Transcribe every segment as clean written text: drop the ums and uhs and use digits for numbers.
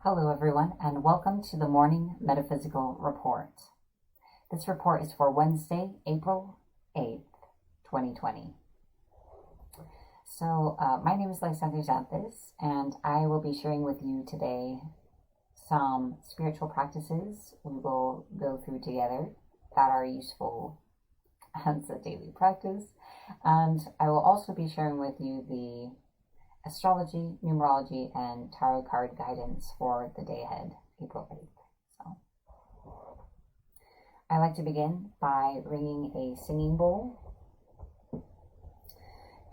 Hello everyone, and welcome to the Morning Metaphysical Report. This report is for Wednesday, April 8th, 2020. So, my name is Lysander Xanthus, and I will be sharing with you today some spiritual practices we will go through together that are useful as a daily practice. And I will also be sharing with you the Astrology, Numerology, and Tarot card guidance for the day ahead, April 8th. So, I like to begin by ringing a singing bowl,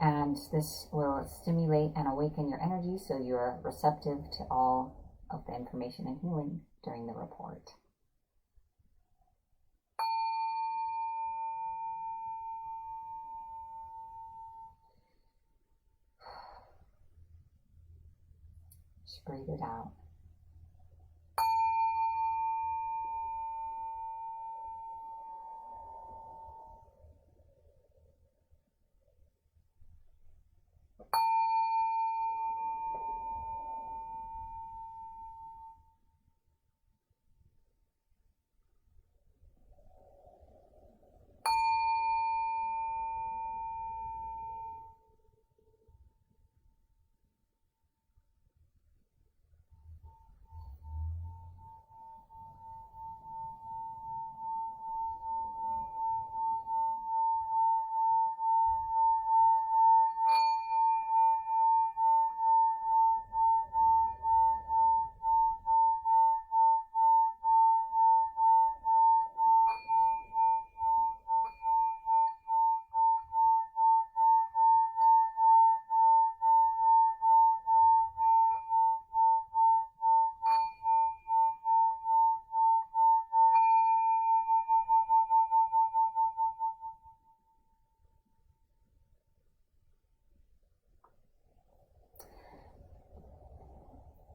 and this will stimulate and awaken your energy so you're receptive to all of the information and healing during the report. Just breathe it out.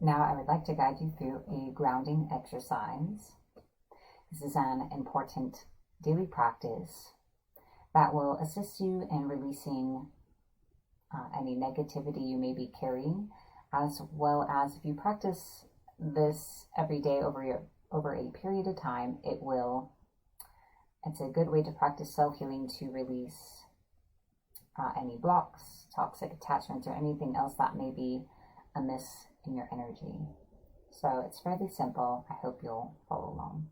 Now I would like to guide you through a grounding exercise. This is an important daily practice that will assist you in releasing any negativity you may be carrying, as well as if you practice this every day over a period of time, it's a good way to practice self-healing to release any blocks, toxic attachments, or anything else that may be amiss in your energy. So it's fairly simple. I hope you'll follow along.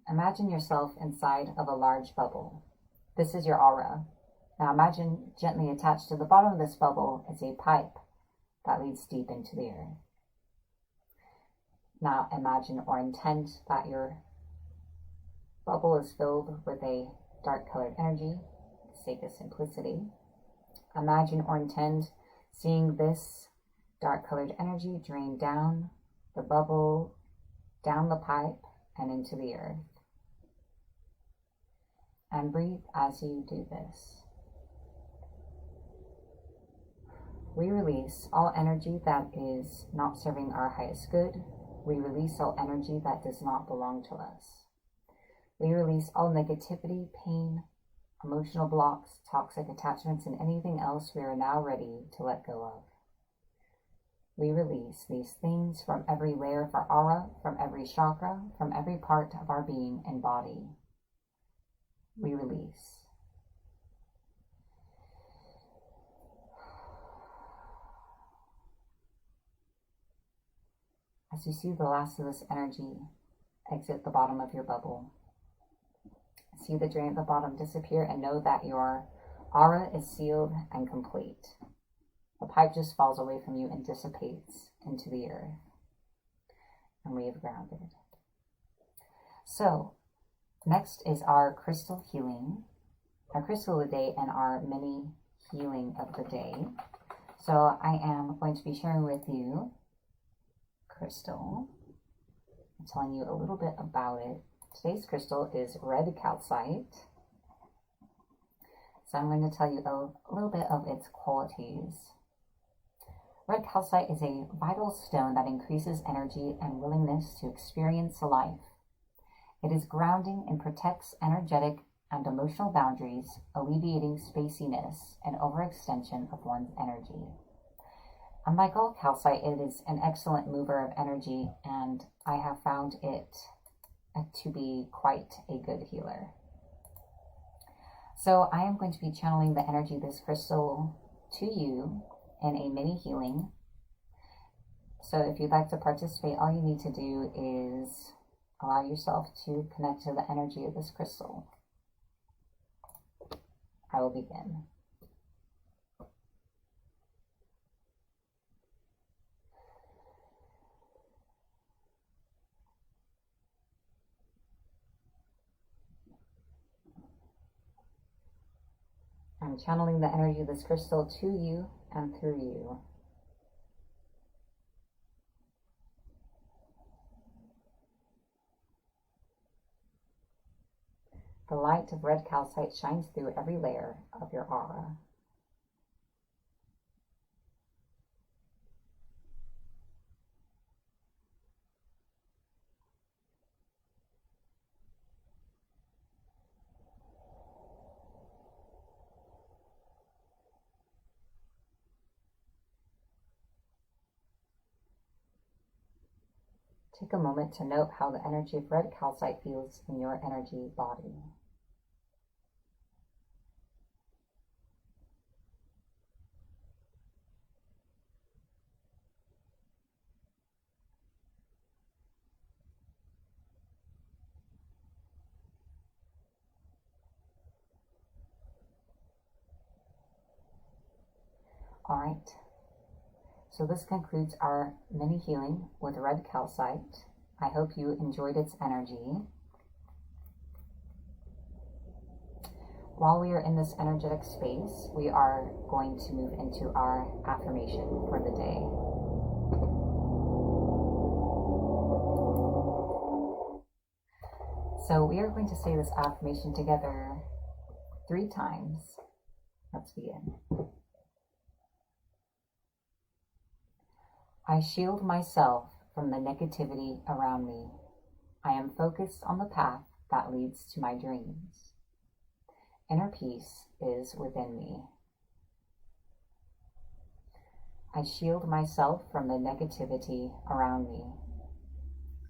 Imagine yourself inside of a large bubble. This is your aura. Now imagine gently attached to the bottom of this bubble is a pipe that leads deep into the earth. Now imagine or intend that your bubble is filled with a dark colored energy, for the sake of simplicity. Imagine or intend seeing this dark colored energy drain down the bubble, down the pipe, and into the earth. And breathe as you do this. We release all energy that is not serving our highest good. We release all energy that does not belong to us. We release all negativity, pain, emotional blocks, toxic attachments, and anything else we are now ready to let go of. We release these things from every layer of our aura, from every chakra, from every part of our being and body. We release. As you see the last of this energy exit the bottom of your bubble, see the drain at the bottom disappear and know that your aura is sealed and complete. The pipe just falls away from you and dissipates into the earth. And we have grounded. So, next is our crystal healing, our crystal of the day, and our mini healing of the day. So I am going to be sharing with you crystal. I'm telling you a little bit about it. Today's crystal is red calcite. So I'm going to tell you a little bit of its qualities. Red calcite is a vital stone that increases energy and willingness to experience life. It is grounding and protects energetic and emotional boundaries, alleviating spaciness and overextension of one's energy. Unlike all calcite, it is an excellent mover of energy, and I have found it to be quite a good healer. So I am going to be channeling the energy of this crystal to you in a mini healing. So if you'd like to participate, all you need to do is allow yourself to connect to the energy of this crystal. I will begin. I'm channeling the energy of this crystal to you and through you. The light of red calcite shines through every layer of your aura. Take a moment to note how the energy of red calcite feels in your energy body. All right. So this concludes our mini healing with red calcite. I hope you enjoyed its energy. While we are in this energetic space, we are going to move into our affirmation for the day. So we are going to say this affirmation together 3 times. Let's begin. I shield myself from the negativity around me. I am focused on the path that leads to my dreams. Inner peace is within me. I shield myself from the negativity around me.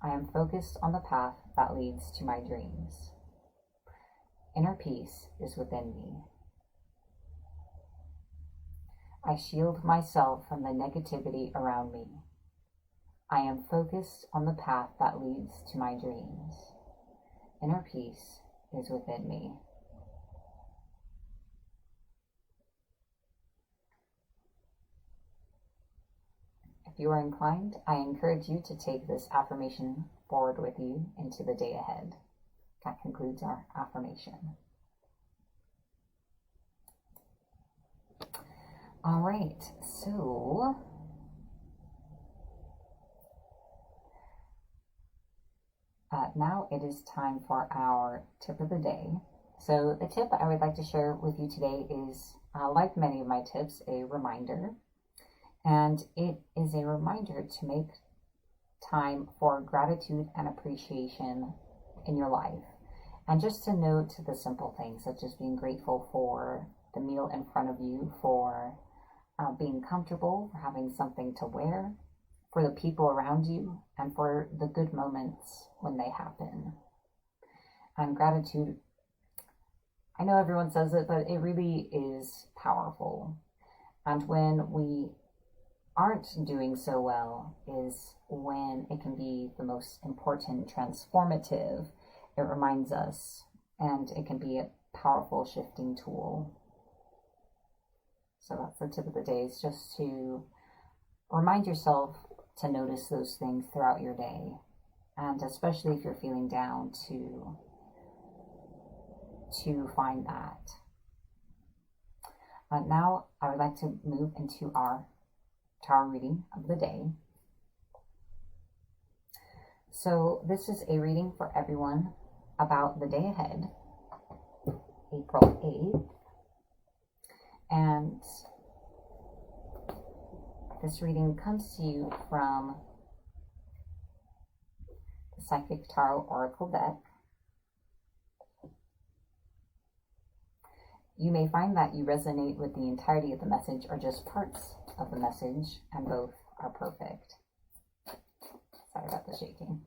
I am focused on the path that leads to my dreams. Inner peace is within me. I shield myself from the negativity around me. I am focused on the path that leads to my dreams. Inner peace is within me. If you are inclined, I encourage you to take this affirmation forward with you into the day ahead. That concludes our affirmation. All right, so now it is time for our tip of the day. So the tip I would like to share with you today is, like many of my tips, a reminder. And it is a reminder to make time for gratitude and appreciation in your life. And just to note the simple things, such as being grateful for the meal in front of you, for being comfortable, for having something to wear, for the people around you, and for the good moments when they happen. And gratitude, I know everyone says it, but it really is powerful. And when we aren't doing so well is when it can be the most important, transformative. It reminds us, and it can be a powerful shifting tool. So that's the tip of the day, is just to remind yourself to notice those things throughout your day. And especially if you're feeling down, to find that. Now I would like to move into our tarot reading of the day. So this is a reading for everyone about the day ahead, April 8th. And this reading comes to you from the Psychic Tarot Oracle deck. You may find that you resonate with the entirety of the message or just parts of the message, and both are perfect. Sorry about the shaking.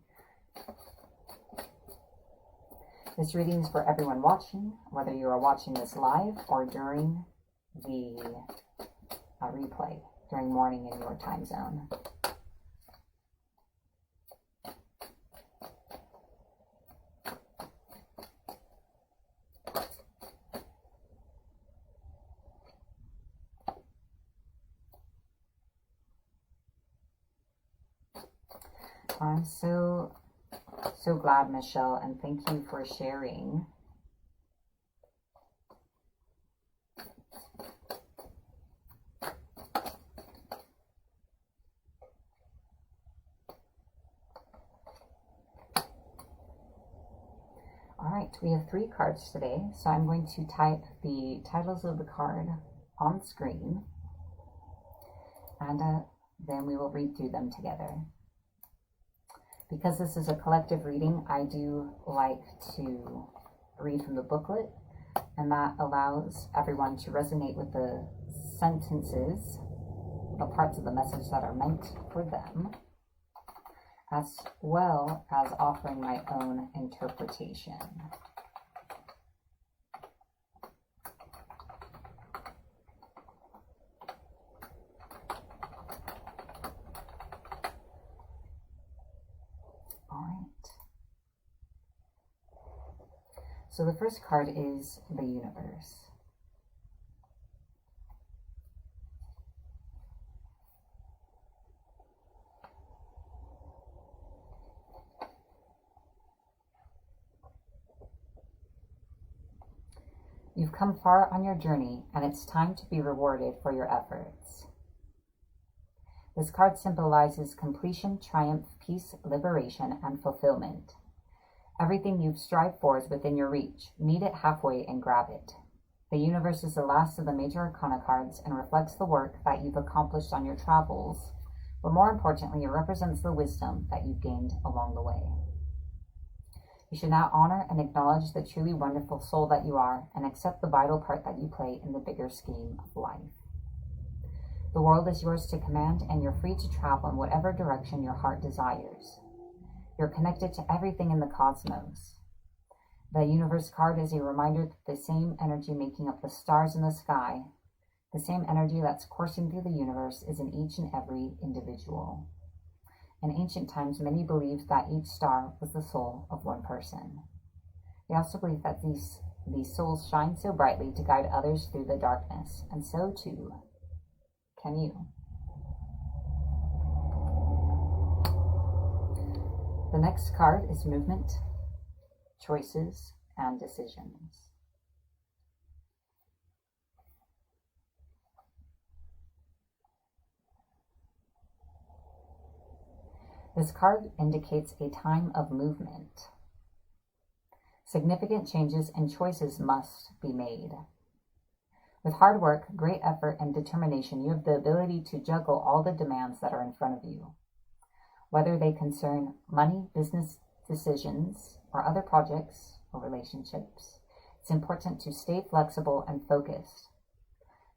This reading is for everyone watching, whether you are watching this live or during the replay, during morning in your time zone. I'm so glad, Michelle, and thank you for sharing. All right, we have 3 cards today, so I'm going to type the titles of the card on screen, and then we will read through them together. Because this is a collective reading, I do like to read from the booklet, and that allows everyone to resonate with the sentences, the parts of the message that are meant for them, as well as offering my own interpretation. So the first card is the universe. You've come far on your journey, and it's time to be rewarded for your efforts. This card symbolizes completion, triumph, peace, liberation, and fulfillment. Everything you've strived for is within your reach. Meet it halfway and grab it. The universe is the last of the major arcana cards and reflects the work that you've accomplished on your travels, but more importantly, it represents the wisdom that you've gained along the way. You should now honor and acknowledge the truly wonderful soul that you are and accept the vital part that you play in the bigger scheme of life. The world is yours to command, and you're free to travel in whatever direction your heart desires. You're connected to everything in the cosmos. The universe card is a reminder that the same energy making up the stars in the sky, the same energy that's coursing through the universe, is in each and every individual. In ancient times, many believed that each star was the soul of one person. They also believed that these souls shine so brightly to guide others through the darkness, and so too can you. The next card is movement, choices, and decisions. This card indicates a time of movement. Significant changes and choices must be made. With hard work, great effort, and determination, you have the ability to juggle all the demands that are in front of you. Whether they concern money, business decisions, or other projects or relationships, it's important to stay flexible and focused.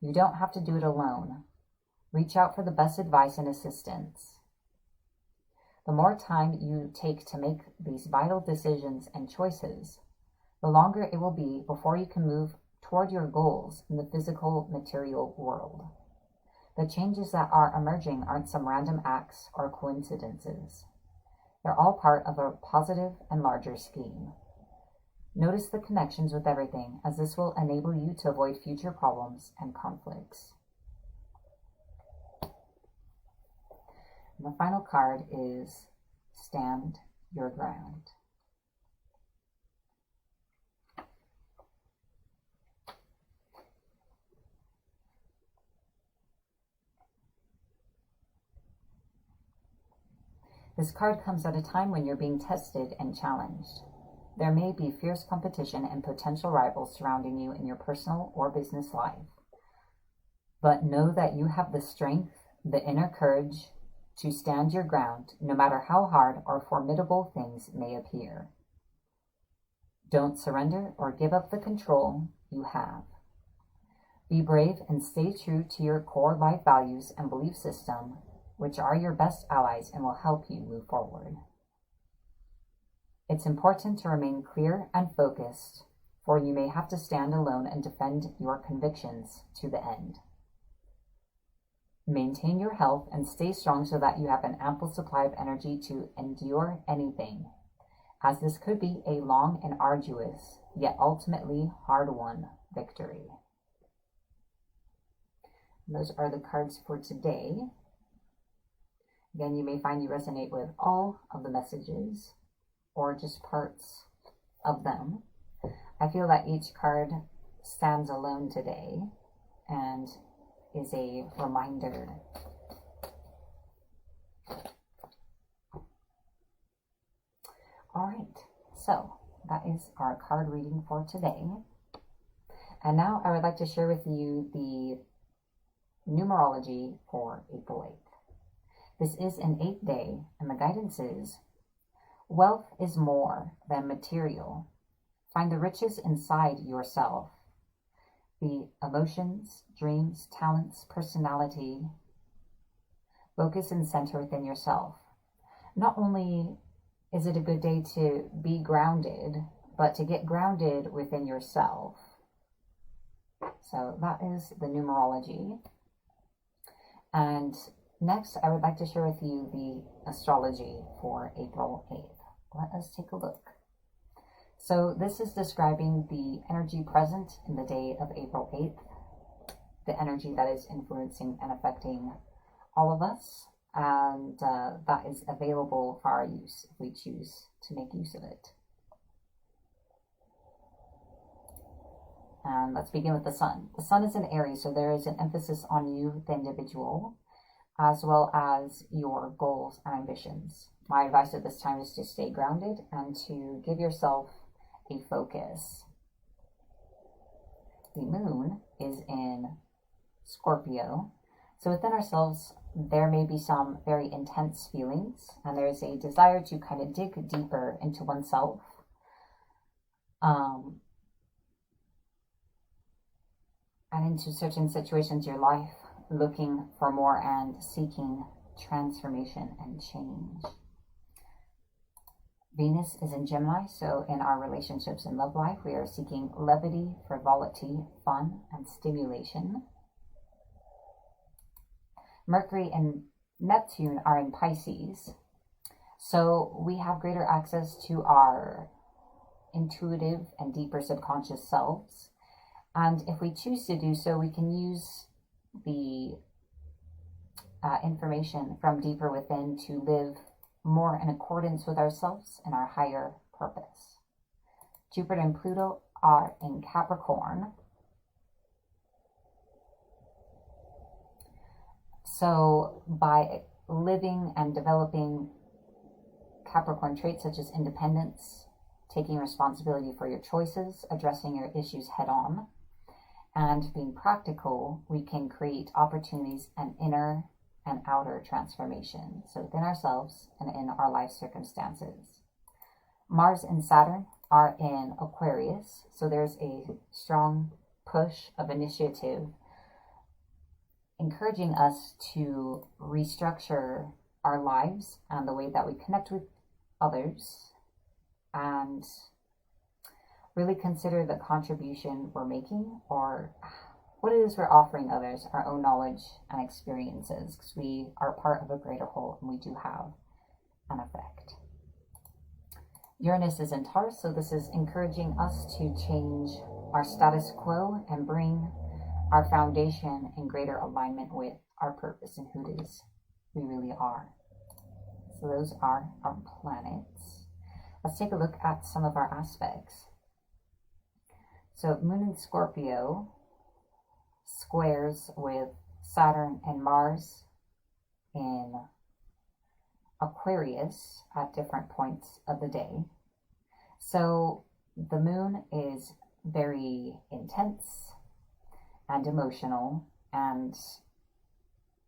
You don't have to do it alone. Reach out for the best advice and assistance. The more time you take to make these vital decisions and choices, the longer it will be before you can move toward your goals in the physical, material world. The changes that are emerging aren't some random acts or coincidences. They're all part of a positive and larger scheme. Notice the connections with everything, as this will enable you to avoid future problems and conflicts. And the final card is Stand Your Ground. This card comes at a time when you're being tested and challenged. There may be fierce competition and potential rivals surrounding you in your personal or business life. But know that you have the strength, the inner courage to stand your ground, no matter how hard or formidable things may appear. Don't surrender or give up the control you have. Be brave and stay true to your core life values and belief system, which are your best allies and will help you move forward. It's important to remain clear and focused, for you may have to stand alone and defend your convictions to the end. Maintain your health and stay strong so that you have an ample supply of energy to endure anything, as this could be a long and arduous, yet ultimately hard-won victory. And those are the cards for today. Again, you may find you resonate with all of the messages or just parts of them. I feel that each card stands alone today and is a reminder. All right, so that is our card reading for today. And now I would like to share with you the numerology for April 8th. This is an 8th day, and the guidance is: wealth is more than material. Find the riches inside yourself. The emotions, dreams, talents, personality. Focus and center within yourself. Not only is it a good day to be grounded, but to get grounded within yourself. So that is the numerology. And next, I would like to share with you the astrology for April 8th. Let us take a look. So this is describing the energy present in the day of April 8th, the energy that is influencing and affecting all of us, and that is available for our use if we choose to make use of it. And let's begin with the sun. The sun is in Aries, so there is an emphasis on you, the individual, as well as your goals and ambitions. My advice at this time is to stay grounded and to give yourself a focus. The moon is in Scorpio, so within ourselves there may be some very intense feelings, and there is a desire to kind of dig deeper into oneself. And into certain situations in your life, looking for more and seeking transformation and change. Venus is in Gemini, so in our relationships and love life, we are seeking levity, frivolity, fun, and stimulation. Mercury and Neptune are in Pisces, so we have greater access to our intuitive and deeper subconscious selves. And if we choose to do so, we can use the information from deeper within to live more in accordance with ourselves and our higher purpose. Jupiter and Pluto are in Capricorn. So by living and developing Capricorn traits such as independence, taking responsibility for your choices, addressing your issues head on, and being practical, we can create opportunities and inner and outer transformation, so within ourselves and in our life circumstances. Mars and Saturn are in Aquarius, so there's a strong push of initiative encouraging us to restructure our lives and the way that we connect with others, and really consider the contribution we're making or what it is we're offering others, our own knowledge and experiences, because we are part of a greater whole and we do have an effect. Uranus is in Taurus, so this is encouraging us to change our status quo and bring our foundation in greater alignment with our purpose and who it is we really are. So those are our planets. Let's take a look at some of our aspects. So Moon in Scorpio squares with Saturn and Mars in Aquarius at different points of the day. So the moon is very intense and emotional, and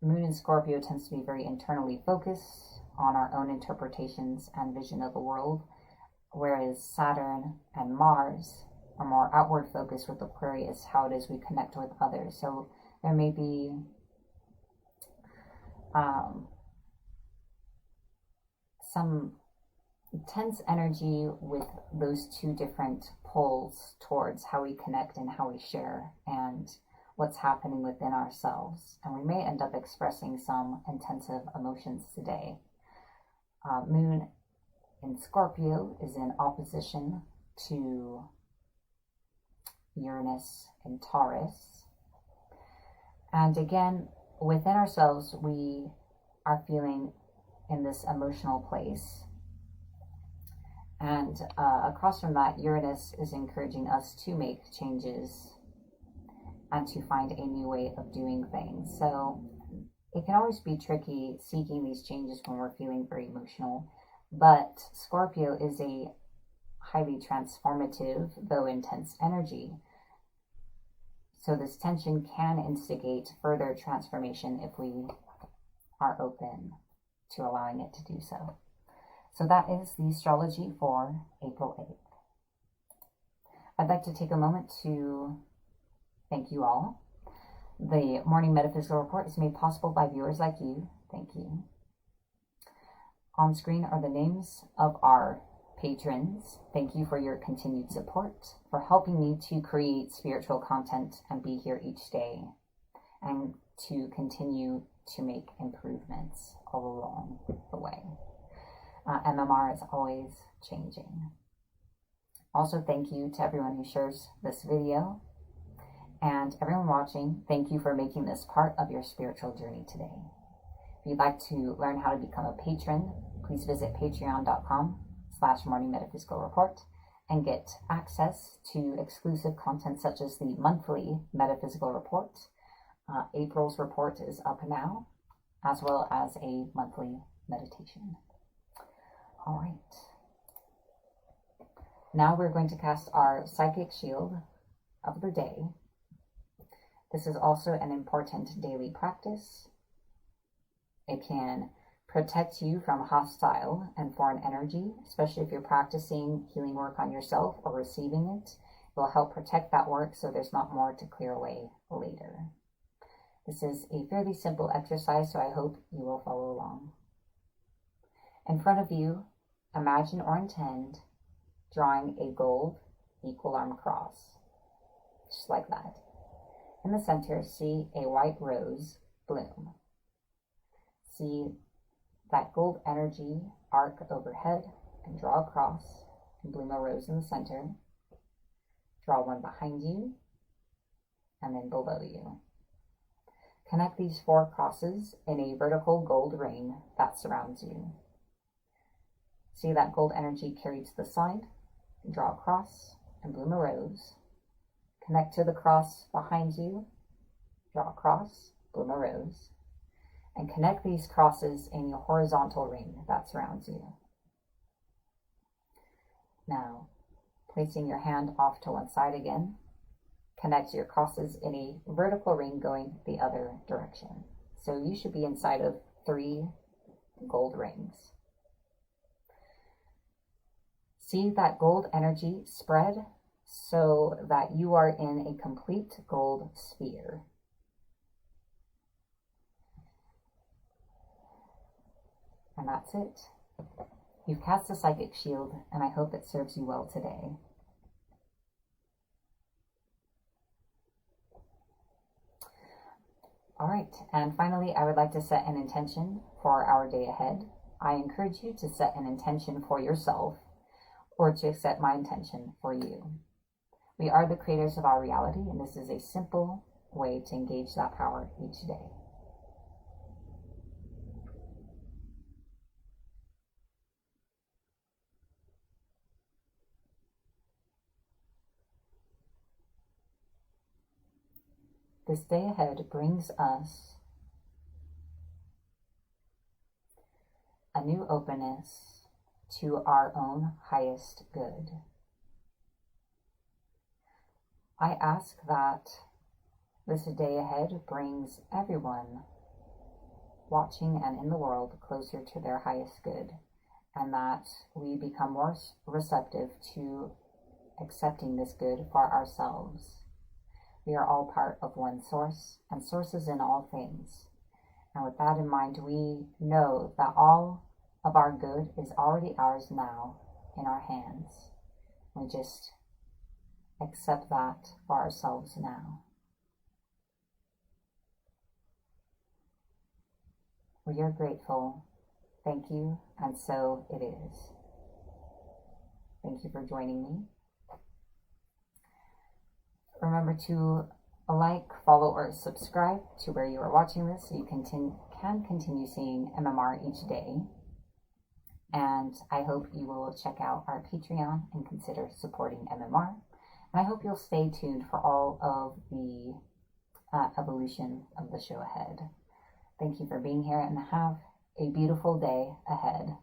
Moon in Scorpio tends to be very internally focused on our own interpretations and vision of the world, whereas Saturn and Mars or more outward focused with Aquarius, how it is we connect with others. So there may be some intense energy with those two different poles towards how we connect and how we share and what's happening within ourselves. And we may end up expressing some intensive emotions today. Moon in Scorpio is in opposition to Uranus in Taurus. And again, within ourselves, we are feeling in this emotional place. And across from that, Uranus is encouraging us to make changes and to find a new way of doing things. So it can always be tricky seeking these changes when we're feeling very emotional. But Scorpio is a highly transformative, though intense energy. So this tension can instigate further transformation if we are open to allowing it to do so. So that is the astrology for April 8th. I'd like to take a moment to thank you all. The Morning Metaphysical Report is made possible by viewers like you. Thank you. On screen are the names of our patrons. Thank you for your continued support, for helping me to create spiritual content and be here each day, and to continue to make improvements all along the way. MMR is always changing. Also, thank you to everyone who shares this video, and everyone watching, thank you for making this part of your spiritual journey today. If you'd like to learn how to become a patron, please visit patreon.com/Morning Metaphysical Report and get access to exclusive content such as the monthly Metaphysical Report. April's report is up now, as well as a monthly meditation. All right. Now we're going to cast our Psychic Shield of the day. This is also an important daily practice. It can protect you from hostile and foreign energy, especially if you're practicing healing work on yourself or receiving it. It will help protect that work so there's not more to clear away later. This is a fairly simple exercise, so I hope you will follow along. In front of you, imagine or intend drawing a gold equal arm cross, just like that. In the center, see a white rose bloom. See that gold energy arc overhead and draw a cross and bloom a rose in the center. Draw one behind you and then below you. Connect these 4 crosses in a vertical gold ring that surrounds you. See that gold energy carry to the side, draw a cross and bloom a rose. Connect to the cross behind you, draw a cross, bloom a rose, and connect these crosses in a horizontal ring that surrounds you. Now, placing your hand off to one side again, connect your crosses in a vertical ring going the other direction. So you should be inside of 3 gold rings. See that gold energy spread so that you are in a complete gold sphere. And that's it. You've cast the Psychic Shield, and I hope it serves you well today. All right, and finally, I would like to set an intention for our day ahead. I encourage you to set an intention for yourself or to set my intention for you. We are the creators of our reality, and this is a simple way to engage that power each day. This day ahead brings us a new openness to our own highest good. I ask that this day ahead brings everyone watching and in the world closer to their highest good, and that we become more receptive to accepting this good for ourselves. We are all part of one source, and sources in all things. And with that in mind, we know that all of our good is already ours now in our hands. We just accept that for ourselves now. We are grateful. Thank you, and so it is. Thank you for joining me. Remember to like, follow, or subscribe to where you are watching this so you can continue seeing MMR each day. And I hope you will check out our Patreon and consider supporting MMR. And I hope you'll stay tuned for all of the evolution of the show ahead. Thank you for being here, and have a beautiful day ahead.